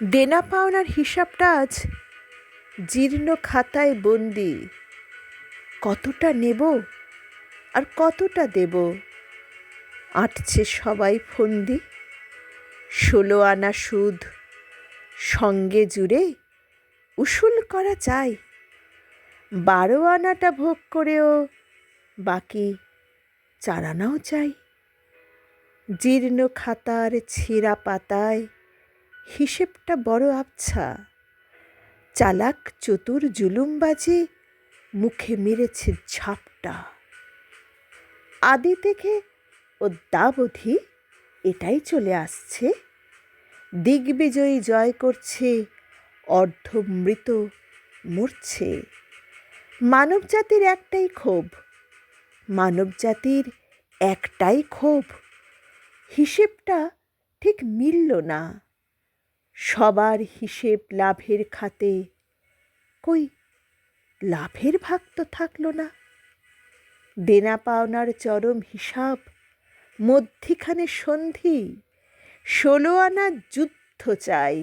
দেনা পাওনার হিসাবটা আজ জীর্ণ খাতায় বন্দি। কতটা নেব আর কতটা দেব, আঁটছে সবাই ফন্দি। 16 আনা সুদ সঙ্গে জুড়ে উসুল করা চাই। 12 আনাটা ভোগ করেও বাকি 4 আনাও চাই। জীর্ণ খাতার ছেঁড়া পাতায় হিসেবটা বড় আবছা। চালাক চতুর জুলুমবাজি মুখে মেরেছে ঝাপটা। আদি থেকে অদ্যাবধি এটাই চলে আসছে। দিগ্বিজয়ী জয় করছে, অর্ধমৃত মরছে। মানবজাতির একটাই ক্ষোভ, মানবজাতির একটাই ক্ষোভ, হিসেবটা ঠিক মিলল না। সবার হিসেব লাভের খাতে, কই লাভের ভাগ তো থাকলো না। দেনা পাওনার চরম হিসাব, মধ্যিখানে সন্ধি। 16 আনা যুদ্ধ চাই,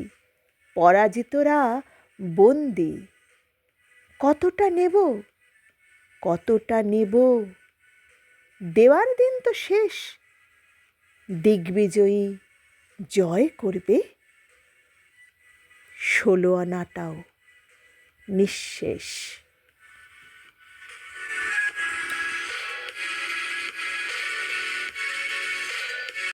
পরাজিতরা বন্দি। কতটা নেব, কতটা নেব, দেওয়ার দিন তো শেষ। দিগ্বিজয়ী জয় করবে, 16 আনাটাও নিঃশেষ।